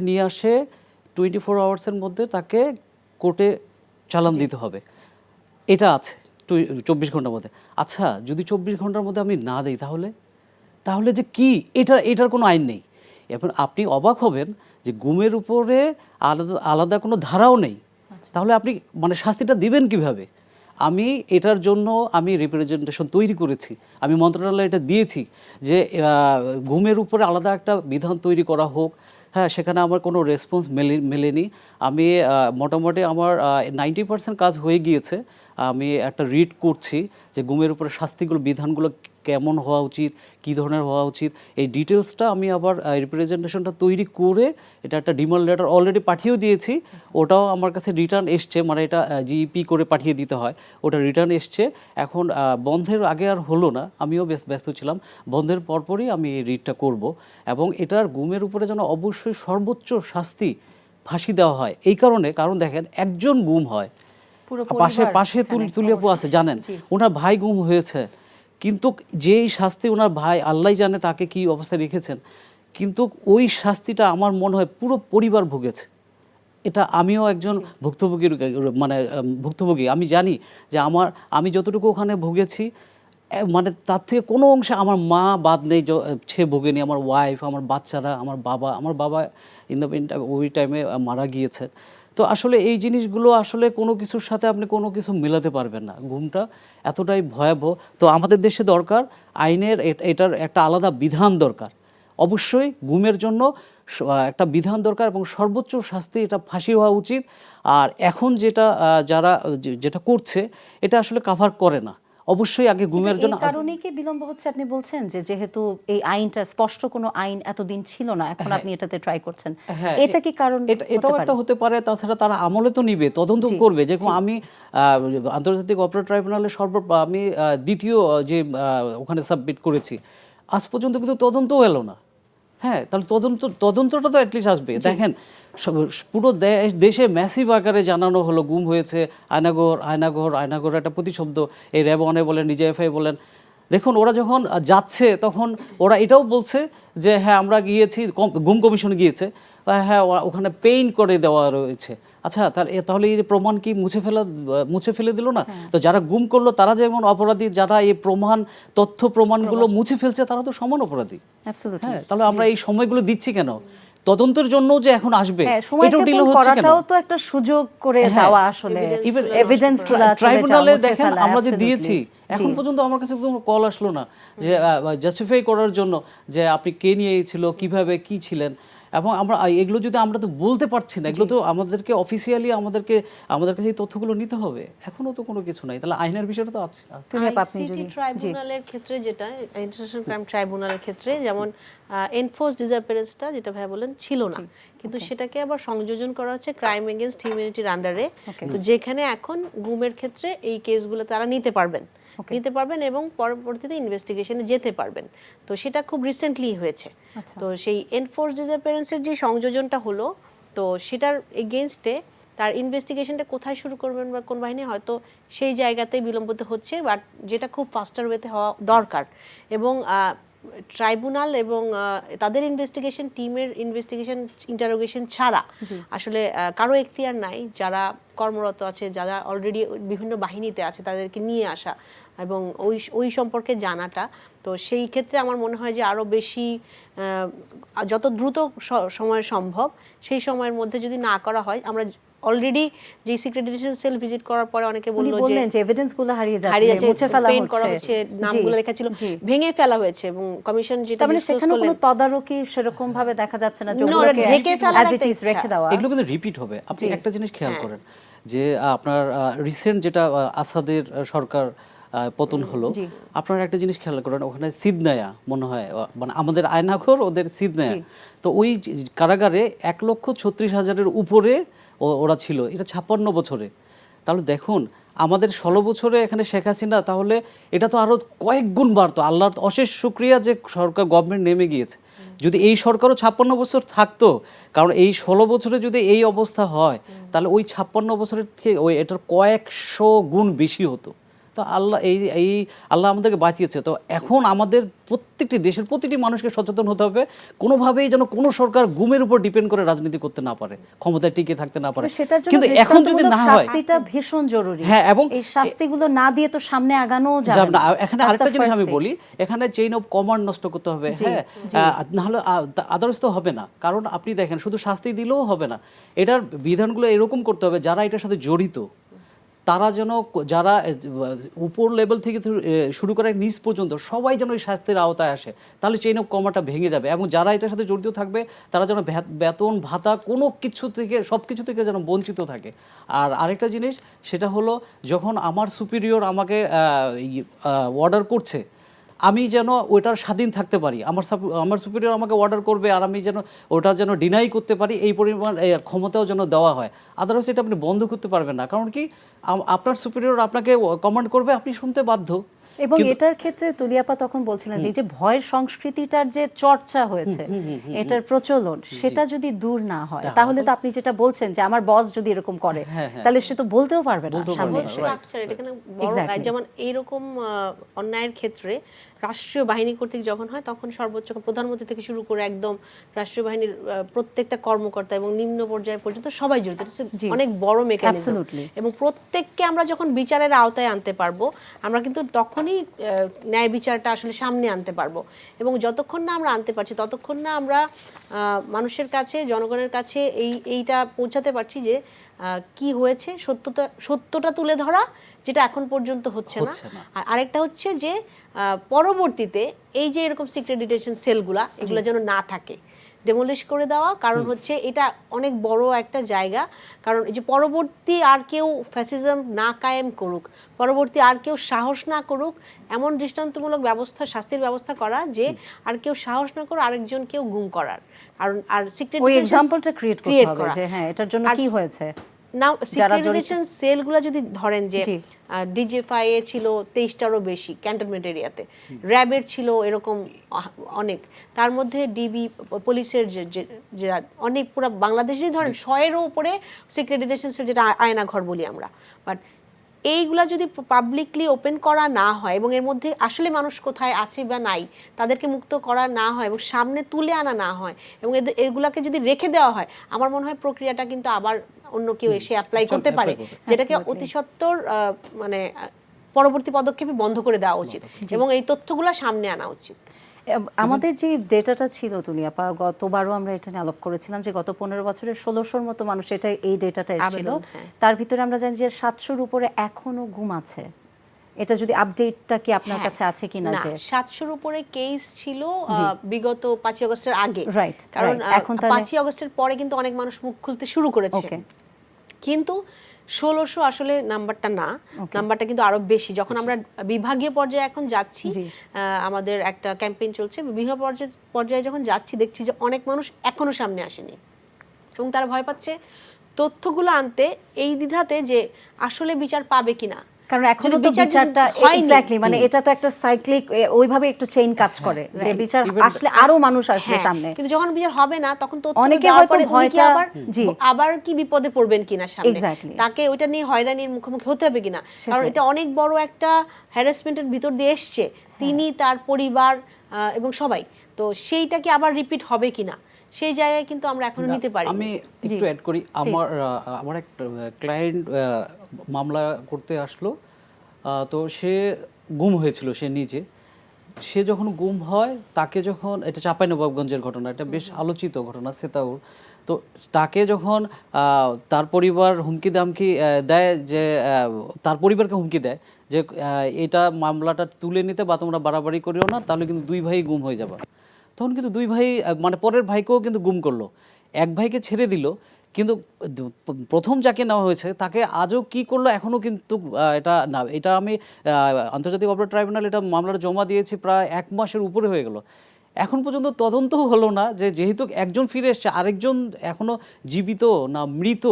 নিয়ে আসে 24 আওয়ার্সের মধ্যে তাকে কোর্টে চালান দিতে হবে, এটা আছে 24 ঘন্টার মধ্যে। আচ্ছা, যদি 24 ঘন্টার মধ্যে আমি না দিই, তাহলে যে কি, এটার কোনো আইন নেই। এখন আপনি অবাক হবেন যে গুমের উপরে আলাদা কোনো ধারাও নেই, তাহলে আপনি মানে শাস্তিটা দিবেন কিভাবে? আমি এটার জন্য রিপ্রেজেন্টেশন তৈরি করেছি, আমি মন্ত্রণালয়ে এটা দিয়েছি যে গুমের উপরে আলাদা একটা বিধান তৈরি করা হোক। হ্যাঁ, সেখানে আমার কোনো রেসপন্স মেলেনি। আমি মোটামুটি আমার 90% কাজ হয়ে গিয়েছে। আমি একটা রিড করছি যে গুমের উপরে শাস্তিগুলো, বিধানগুলো কেমন হওয়া উচিত, কী ধরনের হওয়া উচিত, এই ডিটেলসটা আমি আবার রিপ্রেজেন্টেশনটা তৈরি করে এটা একটা ডিমান্ড লেটার অলরেডি পাঠিয়েও দিয়েছি। ওটাও আমার কাছে রিটার্ন এসছে, মানে এটা জিইপি করে পাঠিয়ে দিতে হয়, ওটা রিটার্ন এসছে। এখন বন্ধের আগে আর হলো না, আমিও ব্যস্ত ছিলাম, বন্ধের পরপরই আমি এই রিডটা করব। এবং এটার গুমের উপরে যেন অবশ্যই সর্বোচ্চ শাস্তি ফাঁসি দেওয়া হয়। কারণ দেখেন, একজন গুম হয়, পাশে তুলিয়াপু আছে, জানেন ওনার ভাই গুম হয়েছে, কিন্তু যেই শাস্তি ওনার ভাই আল্লাহ জানে তাকে কি অবস্থায় রেখেছেন, কিন্তু ওই শাস্তিটা আমার মনে হয় পুরো পরিবার ভুগেছে। এটা আমিও একজন ভুক্তভোগী। আমি জানি যে আমি যতটুকু ওখানে ভুগেছি, মানে তার থেকে কোনো অংশে আমার মা বাদ নেই, সে ভোগেনি, আমার ওয়াইফ, আমার বাচ্চারা, আমার বাবা ওই টাইমে মারা গিয়েছেন। তো আসলে এই জিনিসগুলো আসলে কোনো কিছুর সাথে আপনি কোনো কিছু মেলাতে পারবেন না। গুমটা এতটাই ভয়াবহ। তো আমাদের দেশে দরকার আইনের এটার একটা আলাদা বিধান দরকার। অবশ্যই গুমের জন্য একটা বিধান দরকার এবং সর্বোচ্চ শাস্তি এটা ফাঁসি হওয়া উচিত। আর এখন যেটা করছে এটা আসলে কাভার করে না। অবশ্যই আগে গুমের এই জন্য কারণেই কি বিলম্ব হচ্ছে আপনি বলছেন, যে যেহেতু এই আইনটা স্পষ্ট কোনো আইন এতদিন ছিল না, এখন আপনি এটাতে ট্রাই করছেন, হ্যাঁ, এটা কি কারণ এটাও একটা হতে পারে। তাছাড়া তারা আমলে তো নিবে, তদন্ত করবে। যেরকম আমি আন্তর্জাতিক অপরাধ ট্রাইব্যুনালে আমি দ্বিতীয় যে ওখানে সাবমিট করেছি, আজ পর্যন্ত কিন্তু তদন্তও এলো না। হ্যাঁ, তাহলে তদন্তটা তো অ্যাটলিস্ট আসবে। দেখেন পুরো দেশে ম্যাসিভ আকারে জানানো হলো গুম হয়েছে, আয়নাগর একটা প্রতিশব্দ, এই র্যাব অনে বলেন, DJFI বলেন। দেখুন ওরা যখন যাচ্ছে তখন ওরা এটাও বলছে যে হ্যাঁ আমরা গিয়েছি, গুম কমিশনে গিয়েছে, হ্যাঁ ওখানে পেইন্ট করে দেওয়া রয়েছে। আচ্ছা, তাহলে এই প্রমাণ কি মুছে ফেলে দিল না? তো যারা গুম করলো তারা যেমন অপরাধী, যারা এই তথ্য প্রমাণগুলো মুছে ফেলছে তারা তো সমান অপরাধী। হ্যাঁ, তাহলে আমরা এই সময়গুলো দিচ্ছি কেন? তদন্তের জন্য যে এখন আসবে, এটাও ডিলে হচ্ছে কেন? তো একটা সুযোগ করে দেওয়া আসলে এভিডেন্সগুলো ট্রাইব্যুনালে দেখেন আমরা যে দিয়েছি, এখন পর্যন্ত আমার কাছে কোনো কল আসলো না যে জাস্টিফাই করার জন্য যে আপনি কে নিয়ে ছিল, কিভাবে কি ছিলেন। এবং এগুলো যদি আমরা তো বলতে পারছি না, এগুলো তো আমাদেরকে অফিসিয়ালি আমাদের কাছে এই তথ্যগুলো নিতে হবে। এখনো তো কোনো কিছু নাই, তাহলে আইনের বিষয়টা তো আছে। আইসিটি ট্রাইব্যুনালের ক্ষেত্রে, যেটা ইন্টারন্যাশনাল ক্রাইম ট্রাইব্যুনালের ক্ষেত্রে যেমন এনফোর্স ডিসঅ্যাপিয়ারেন্সটা যেটা ভাই বলেন ছিল না, কিন্তু সেটাকে আবার সংযোজন করা হচ্ছে ক্রাইম এগেইনস্ট হিউম্যানিটির আন্ডারে। তো যেখানে এখন গুমের ক্ষেত্রে এই কেসগুলো তারা নিতে পারবেন এবং পরবর্তীতে ইনভেস্টিগেশনে যেতে পারবেন। তো সেটা খুব রিসেন্টলি হয়েছে। তো সেই এনফোর্স ডিসঅ্যাপিয়ারেন্সের যে সংযোজনটা হলো, তো সেটার এগেইনস্টে তার ইনভেস্টিগেশনটা কোথায় শুরু করবেন বা কোন বাহিনী, হয়তো সেই জায়গাতেই বিলম্বিত হচ্ছে, বাট যেটা খুব ফাস্টার ওয়েতে হওয়া দরকার। এবং ট্রাইব্যুনাল এবং তাদের ইনভেস্টিগেশন টিমের ইন্টারোগেশন ছাড়া আসলে কারো এখতিয়ার নাই, যারা কর্মরত আছে, যারা অলরেডি বিভিন্ন বাহিনীতে আছে, তাদেরকে নিয়ে আসা এবং ওই সম্পর্কে জানাটা। তো সেই ক্ষেত্রে আমার মনে হয় যে আরও বেশি যত দ্রুত সময় সম্ভব সেই সময়ের মধ্যে যদি না করা হয়, আমরা অলরেডি যে সিক্রেট ডিটেনশন সেল ভিজিট করার পরে অনেকে বললো যে এভিডেন্সগুলো হারিয়ে যাচ্ছে, মুছে ফেলা হচ্ছে, নামগুলো লেখা ছিল ভেঙে ফেলা হয়েছে, এবং কমিশন যেটা ডিসক্লোজ করলেন, কোনো তদারকি সেরকম ভাবে দেখা যাচ্ছে না, যেগুলোকে ঢেকে ফেলা as it is রেখে দেওয়া। এগুলো কিন্তু রিপিট হবে। আপনি একটা জিনিস খেয়াল করেন যে আপনার রিসেন্ট যেটা আসাদের সরকার পতন হলো, আপনারা একটা জিনিস খেয়াল করেন, ওখানে সিদনায়া মনে হয়, মানে আমাদের আয়নাঘর, ওদের সিদনায়া। তো ওই কারাগারে 1,36,000-এর উপরে ওরা ছিল, এটা 56 বছরে। তাহলে দেখুন আমাদের 16 বছরে এখানে শেখ হাসিনা, তাহলে এটা তো আরো কয়েক গুণ বাড়তো। আল্লাহর অশেষ শুকরিয়া যে সরকার গভর্নমেন্ট নেমে গিয়েছে। যদি এই সরকারও 56 বছর থাকতো, কারণ এই 16 বছরে যদি এই অবস্থা হয়, তাহলে ওই 56 বছরের থেকে এটার কয়েকশো গুণ বেশি হতো। তো আল্লাহ আমাদেরকে বাঁচিয়েছে। তো এখন আমাদের প্রত্যেকটি দেশের প্রতিটি মানুষকে সচেতন হতে হবে, কোনোভাবেই যেন কোনো সরকার গুমের উপর ডিপেন্ড করে রাজনীতি করতে না পারে, ক্ষমতায় টিকে থাকতে না পারে। কিন্তু এখন যদি না হয়, শাস্তিটা ভীষণ জরুরি। হ্যাঁ, এবং এই শাস্তিগুলো না দিয়ে তো সামনে আগানো যাবে না। এখানে আরেকটা জিনিস আমি বলি, এখানে চেইন অফ কমান্ড নষ্ট করতে হবে। হ্যাঁ, নাহলে আদার্স তো হবে না। কারণ আপনি দেখেন শুধু শাস্তি দিলেও হবে না, এটার বিধানগুলো এরকম করতে হবে যারা এটার সাথে জড়িত তারা যেন, যারা উপর লেভেল থেকে শুরু করে নিচ পর্যন্ত সবাই যেন এই শাস্তির আওতায় আসে, তাহলে চেইন অফ কমান্ডটা ভেঙে যাবে। এবং যারা এটার সাথে জড়িত থাকবে তারা যেন বেতন ভাতা কোনো কিছু থেকে, সব কিছু থেকে যেন বঞ্চিত থাকে। আর আরেকটা জিনিস, সেটা হলো যখন আমার সুপিরিয়র আমাকে অর্ডার করছে, আমি যেন ওইটার স্বাধীন থাকতে পারি। আমার সুপিরিয়র আমাকে অর্ডার করবে আর আমি যেন ওটা যেন ডিনাই করতে পারি, এই পরিমাণ ক্ষমতাও যেন দেওয়া হয়। আদারওয়াইজ এটা আপনি বন্ধ করতে পারবেন না। কারণ কি, আপনার সুপিরিয়র আপনাকে কমান্ড করবে, আপনি শুনতে বাধ্য। এবং এটার ক্ষেত্রে তুলিয়াপা তখন বলছিলেন যে ভয়ের সংস্কৃতিটার যে চর্চা হয়েছে, এটার প্রচলন, সেটা যদি দূর না হয়, তাহলে তো আপনি যেটা বলছেন যে আমার বস যদি এরকম করে, তাহলে সে তো বলতেও পারবে না সামনে এসে। যেমন এইরকম অন্যায়ের ক্ষেত্রে রাষ্ট্রীয় বাহিনী কর্তৃক যখন হয়, তখন সর্বোচ্চ প্রধানমন্ত্রী থেকে শুরু করে একদম রাষ্ট্রীয় বাহিনীর প্রত্যেকটা কর্মকর্তা এবং নিম্ন পর্যায় পর্যন্ত সবাই জড়িত। অনেক বড় মেকানিজম, এবং প্রত্যেককে আমরা যখন বিচারের আওতায় আনতে পারবো, আমরা কিন্তু তখনই ন্যায় বিচারটা আসলে সামনে আনতে পারবো। এবং যতক্ষণ না আমরা আনতে পারছি, ততক্ষণ না আমরা মানুষের কাছে, জনগণের কাছে এইটা পৌঁছাতে পারছি যে কি হয়েছে, সত্যটা তুলে ধরা, যেটা এখন পর্যন্ত হচ্ছে না। আর আরেকটা হচ্ছে যে পরবর্তীতে এই যে এরকম সিক্রেট ডিটেনশন সেলগুলা, এগুলো যেন না থাকে, ডেমোলিশ করে দেওয়া। কারণ হচ্ছে এটা অনেক বড় একটা জায়গা, কারণ এই যে পরবর্তী আর কেউ ফ্যাসিজম না কায়েম করুক, পরবর্তী আর কেউ সাহস না করুক, এমন দৃষ্টান্তমূলক ব্যবস্থা, শাস্তির ব্যবস্থা করা যে আর কেউ সাহস না করে আরেকজনকেও গুম করার। আর সিক্রেট ওই এক্সাম্পলটা ক্রিয়েট করতে হবে যে হ্যাঁ এটার জন্য কি হয়েছে। নাও সিক্রেট ডিটেনশন সেলগুলো যদি ধরেন যে ডিজিএফআই এ ছিল 23টারও বেশি ক্যান্টনমেন্ট এরিয়াতে, র্যাবের ছিল এরকম অনেক, তার মধ্যে ডিবি পুলিশের যে অনেক, পুরো বাংলাদেশে ধরেন 100-এরও উপরে সিক্রেট ডিটেনশন সেল, যেটা আয়না ঘর বলি আমরা। বাট এইগুলা যদি পাবলিকলি ওপেন করা না হয় এবং এর মধ্যে আসলে মানুষ কোথায় আছে বা নাই তাদেরকে মুক্ত করা না হয় এবং সামনে তুলে আনা না হয় এবং এগুলাকে যদি রেখে দেওয়া হয়, আমার মনে হয় প্রক্রিয়াটা কিন্তু আবার অন্য কেউ এসে অ্যাপ্লাই করতে পারে, যেটাকে অতি সত্বর মানে পরবর্তী পদক্ষেপে বন্ধ করে দেওয়া উচিত এবং এই তথ্যগুলো সামনে আনা উচিত। আমাদের যে ডেটাটা ছিল তুলিয়াপা, গতবারও আমরা এটা নিয়ে আলোপ করেছিলাম যে গত 15 বছরে 1600-র মতো মানুষ, এটা এই ডেটাটা এসেছিল, তার ভিতরে আমরা জানি যে 700-র উপরে এখনো গুম আছে। এটা যদি আপডেটটা কি আপনার কাছে আছে কিনা? যে 700-র উপরে কেস ছিল বিগত 5ই আগস্টের আগে, রাইট, কারণ এখন 5ই আগস্টের পরে কিন্তু অনেক মানুষ মুখ খুলতে শুরু করেছে, কিন্তু 1600 আসলে নাম্বারটা না, নাম্বারটা কিন্তু আরো বেশি। যখন আমরা বিভাগীয় পর্যায়ে এখন যাচ্ছি, আমাদের একটা ক্যাম্পেইন চলছে, বিভাগীয় পর্যায়ে যখন যাচ্ছি দেখছি যে অনেক মানুষ এখনো সামনে আসেনি এবং তারা ভয় পাচ্ছে তথ্যগুলো আনতে, এই দ্বিধাতে যে আসলে বিচার পাবে কিনা। কারণ এখন তো বিচারটা এক্স্যাক্টলি মানে এটা তো একটা সাইক্লিক, ওইভাবে একটু চেইন কাজ করে যে বিচার আসলে আরো মানুষ আসবে সামনে, কিন্তু যখন বিচার হবে না তখন তো অনেকে হয়তো ভয়টা আবার কি বিপদে পড়বেন কিনা সামনে, তাকে ওইটা নিয়ে হয়রানির মুখোমুখি হতে হবে কিনা, কারণ এটা অনেক বড় একটা হ্যারাসমেন্টের ভিতর দিয়ে এসছে তিনি, তার পরিবার এবং সবাই, তো সেইটা কি আবার রিপিট হবে কিনা সেই জায়গায় কিন্তু আমরা এখনো নিতে পারি। আমি একটু অ্যাড করি, আমার একটা ক্লায়েন্ট মামলা করতে আসলো, তো সে গুম হয়েছিল, সে নিজে, সে যখন গুম হয় তাকে যখন, এটা চাঁপাইনবাবগঞ্জের ঘটনা, এটা বেশ আলোচিত ঘটনা সেতাউর, তো তাকে যখন তার পরিবার হুমকি দামকি দেয়, যে তার পরিবারকে হুমকি দেয় যে এটা মামলাটা তুলে নিতে বা তোমরা বাড়াবাড়ি করিও না, তাহলে কিন্তু দুই ভাই গুম হয়ে যাবে। তখন কিন্তু দুই ভাই মানে পরের ভাইকেও কিন্তু গুম করলো, এক ভাইকে ছেড়ে দিল, কিন্তু প্রথম যাকে নেওয়া হয়েছে তাকে আজও কি করলো এখনও কিন্তু এটা না, এটা আমি আন্তর্জাতিক অপরাধ ট্রাইব্যুনাল এটা মামলাটা জমা দিয়েছি, প্রায় 1 মাসের উপরে হয়ে গেল, এখন পর্যন্ত তদন্ত হলো না যে যেহেতু একজন ফিরে এসছে আরেকজন এখনো জীবিত না মৃত,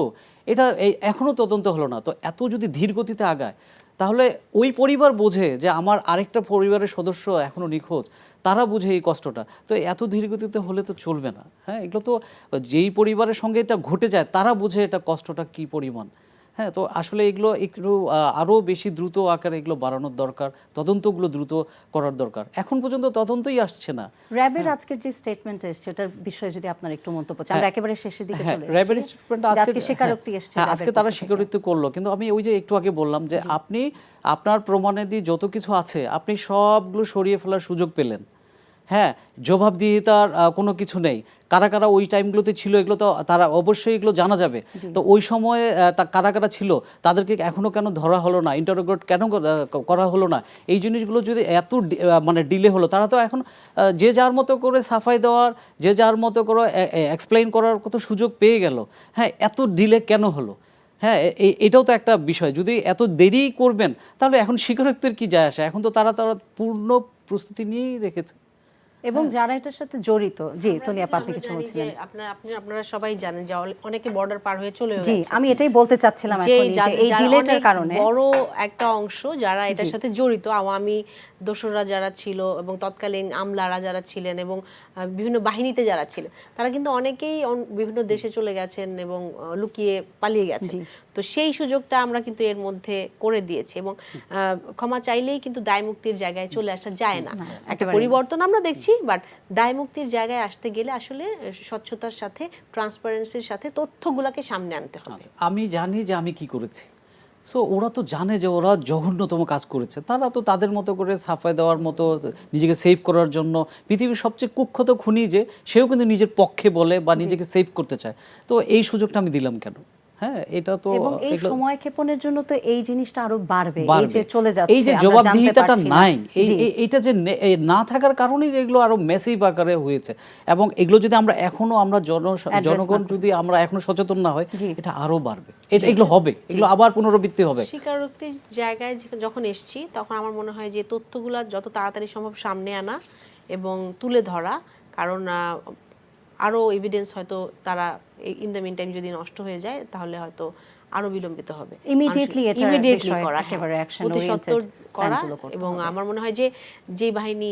এটা এখনো তদন্ত হলো না। তো এত যদি ধীর গতিতে আগায় তাহলে ওই পরিবার বোঝে যে আমার আরেকটা পরিবারের সদস্য এখনো নিখোঁজ, তারা বুঝে এই কষ্টটা, তো এত ধীরগতিতে হলে তো চলবে না। হ্যাঁ, এগুলো তো যেই পরিবারের সঙ্গে এটা ঘটে যায় তারা বুঝে এটা কষ্টটা কি পরিমাণ। হ্যাঁ, তো আসলে এগুলো একটু আরও বেশি দ্রুত আকারে এগুলো বাড়ানোর দরকার, তদন্তগুলো দ্রুত করার দরকার, এখন পর্যন্ত তদন্তই আসছে না। র্যাবের আজকের যে স্টেটমেন্ট এসেছে সেটার বিষয়ে যদি আপনার একটু মন্তব্য চান, আমরা একেবারে শেষের দিকে চলে এসেছি। র্যাবের স্টেটমেন্ট আজকে স্বীকারোক্তি এসেছে, আজকে তারা স্বীকারোক্তি করলো, কিন্তু আমি ওই যে একটু আগে বললাম যে আপনি আপনার প্রমাণাদি যত কিছু আছে আপনি সবগুলো সরিয়ে ফেলার সুযোগ পেলেন। হ্যাঁ, জবাবদিহিতার কোনো কিছু নেই, কারা কারা ওই টাইমগুলোতে ছিল এগুলো তো তারা অবশ্যই এগুলো জানা যাবে। তো ওই সময়ে কারা কারা ছিল তাদেরকে এখনও কেন ধরা হলো না, ইন্টারোগেট কেন করা হলো না, এই জিনিসগুলো যদি এত মানে ডিলে হলো, তারা তো এখন যে যার মতো করে সাফাই দেওয়ার, যে যার মতো করে এক্সপ্লেইন করার কত সুযোগ পেয়ে গেল। হ্যাঁ, এত ডিলে কেন হলো? হ্যাঁ, এটাও তো একটা বিষয়, যদি এত দেরি করবেন তাহলে এখন স্বীকারোক্তির কি যায় আসে, এখন তো তারা পূর্ণ প্রস্তুতি নিয়েই রেখেছে এবং যারা এটার সাথে জড়িত। জি তুলিয়াপা, আপনি কিছু বলছিলেন। আপনারা সবাই জানেন যে অনেকে বর্ডার পার হয়ে চলে গেছে। জি, আমি এটাই বলতে চাচ্ছিলাম এখন যে এই ডিলেটার কারণে বড় একটা অংশ যারা এটার সাথে জড়িত, আওয়ামী দোসররা যারা ছিল এবং তৎকালীন আমলারা যারা ছিলেন এবং বিভিন্ন বাহিনীতে যারা ছিলেন, তারা কিন্তু অনেকেই বিভিন্ন দেশে চলে গেছেন এবং লুকিয়ে পালিয়ে গেছেন। তো সেই সুযোগটা আমরা কিন্তু এর মধ্যে করে দিয়েছি এবং ক্ষমা চাইলেই কিন্তু দায় মুক্তির জায়গায় চলে আসা যায় না। একটা পরিবর্তন আমরা দেখছি, বাট দায় মুক্তির জায়গায় আসতে গেলে আসলে স্বচ্ছতার সাথে, ট্রান্সপারেন্সির সাথে তথ্যগুলোকে সামনে আনতে হবে। আমি জানি যে আমি কি করেছি, সো ওরা তো জানে যে ওরা জঘন্যতম কাজ করেছে, তারা তো তাদের মতো করে সাফাই দেওয়ার মতো নিজেকে সেভ করার জন্য, পৃথিবীর সবচেয়ে কুখ্যাত খুনি যে সেও কিন্তু নিজের পক্ষে বলে বা নিজেকে সেভ করতে চায়, তো এই সুযোগটা আমি দিলাম কেন? হ্যাঁ, এটা তো এবং এই এগুলো সময় ক্ষেপণের জন্য তো এই জিনিসটা আরো বাড়বে, এই বাড়বে। যে চলে যাচ্ছে, এই যে আমরা জবাবদিহিতাটা জানতে পারছি না। নাই, জি। এইটা যে এই না থাকার কারণেই এগুলো আরো মেসিভ আকারে হয়েছে। এবং এগুলো যদি আমরা এখনো আমরা জনগণ যদি আমরা এখনো সচেতন না হয়, জি। এটা আরো বাড়বে, এগুলো হবে, এগুলো আবার পুনরাবৃত্তি হবে। স্বীকারোক্তির জায়গায় যখন এসেছি তখন আমার মনে হয় যে তথ্যগুলো যত তাড়াতাড়ি সম্ভব সামনে আনা এবং তুলে ধরা, কারণ আরো এভিডেন্স হয়তো তারা ইন দ্য মিন টাইম যদি নষ্ট হয়ে যায় তাহলে হয়তো আরো বিলম্বিত হবে। Immediately এটার ইমিডিয়েটলি বিষয়ে করা, একেবারে action অতি oriented সত্বর করা। প্ল্যানগুলো করতে এবং হবে। আমার মনে হয় যে যে বাহিনী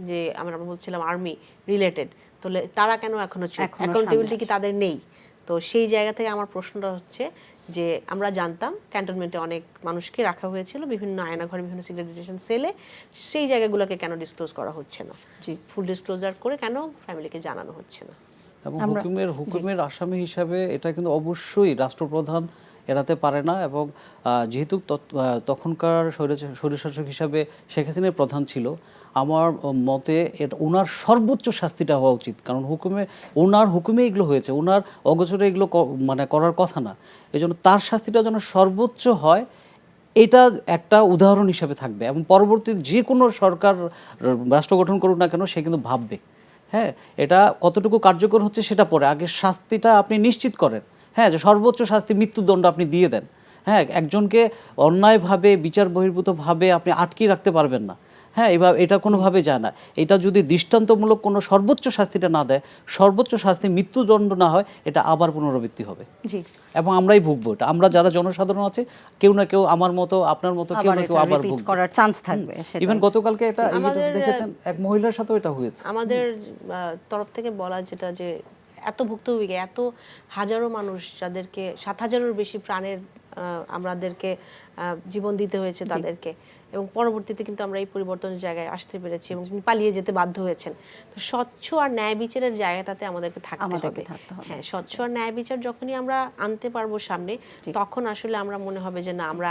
যে আমরা বলছিলাম আর্মি রিলেটেড, তাহলে তারা কেন এখনো চুপ? এখনো অ্যাকাউন্টেবিলিটি সামনে কি তাদের নেই? তো সেই জায়গা থেকে আমার প্রশ্নটা হচ্ছে যে আমরা জানতাম ক্যান্টনমেন্টে অনেক মানুষকে রাখা হয়েছিল বিভিন্ন আয়নাঘরে, বিভিন্ন সিক্রেট ডিটেনশন সেলে, সেই জায়গাগুলোকে কেন ডিসক্লোজ করা হচ্ছে না? জি। ফুল ডিসক্লোজার করে কেন ফ্যামিলিকে জানানো হচ্ছে না? এবং হুকুমের আসামি হিসাবে এটা কিন্তু অবশ্যই রাষ্ট্রপ্রধান এড়াতে পারে না। এবং যেহেতু তখনকার স্বৈরশাসক হিসাবে শেখ হাসিনার প্রধান ছিল, আমার মতে এটা ওনার সর্বোচ্চ শাস্তিটা হওয়া উচিত। কারণ ওনার হুকুমে এগুলো হয়েছে, ওনার অগোচরে এগুলো মানে করার কথা না। এই জন্য তার শাস্তিটা যেন সর্বোচ্চ হয়, এটা একটা উদাহরণ হিসাবে থাকবে। এবং পরবর্তী যে কোনো সরকার রাষ্ট্র গঠন করুক না কেন, সে কিন্তু ভাববে, হ্যাঁ, এটা কতটুকু কার্যকর হচ্ছে সেটা পরে, আগে শাস্তিটা আপনি নিশ্চিত করেন। হ্যাঁ, যে সর্বোচ্চ শাস্তি মৃত্যুদণ্ড আপনি দিয়ে দেন। হ্যাঁ, একজনকে অন্যায়ভাবে বিচার বহির্ভূতভাবে আপনি আটকিয়ে রাখতে পারবেন না। হ্যাঁ, এটা কোনোভাবে যায় না। এটা যদি দৃষ্টান্তমূলক কোনো সর্বোচ্চ শাস্তিটা না দেয়, সর্বোচ্চ শাস্তি মৃত্যুদণ্ড না হয়, এটা আবার পুনরাবৃত্তি হবে। জি। এবং আমরাই ভুগবো এটা। আমরা যারা জনসাধারণ আছে, কেউ না কেউ, আমার মতো আপনার মতো কেউ না কেউ আবার রিপিট ভুগবে। করার চান্স থাকবে সেটা। ইভেন গতকালকে এটা আমাদের দেখেছেন, এক মহিলার সাথেও এটা হয়েছে। আমাদের তরফ থেকে বলা যেটা যে এত ভুক্তভোগী, এত হাজারো মানুষ যাদেরকে 7,000-এর বেশি প্রাণের আমাদেরকে জীবন দিতে হয়েছে তাদেরকে, এবং পরবর্তীতে কিন্তু আমরা এই পরিবর্তনের জায়গায় আসতে পেরেছি এবং তিনি পালিয়ে যেতে বাধ্য হয়েছেন। তো স্বচ্ছ আর ন্যায় বিচারের জায়গাটাতে আমাদেরকে থাকতে হবে। হ্যাঁ, স্বচ্ছ আর ন্যায় বিচার যখনই আমরা আনতে পারবো সামনে, তখন আসলে আমরা মনে হবে যে না, আমরা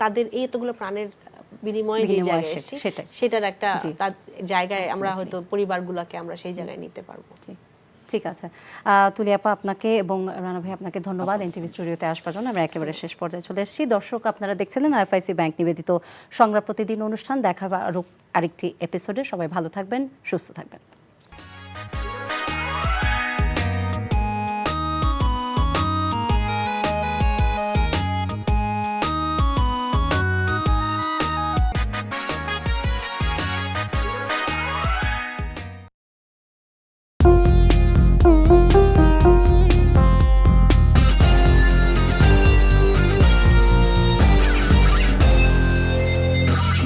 তাদের এই এতগুলো প্রাণের বিনিময়ে যে জায়গায় এসেছি, সেটার একটা তার জায়গায় আমরা হয়তো পরিবারগুলোকে আমরা সেই জায়গায় নিতে পারবো। ঠিক আছে, তুলি আপা আপনাকে এবং রানা ভাই আপনাকে ধন্যবাদ এনটিভি স্টুডিওতে আসবার জন্য। আমরা একেবারে শেষ পর্যায়ে চলে এসেছি। দর্শক, আপনারা দেখছিলেন আইএফআইসি ব্যাংক নিবেদিত সংগ্রাম প্রতিদিন অনুষ্ঠান। দেখা আরও আরেকটি এপিসোডে। সবাই ভালো থাকবেন, সুস্থ থাকবেন।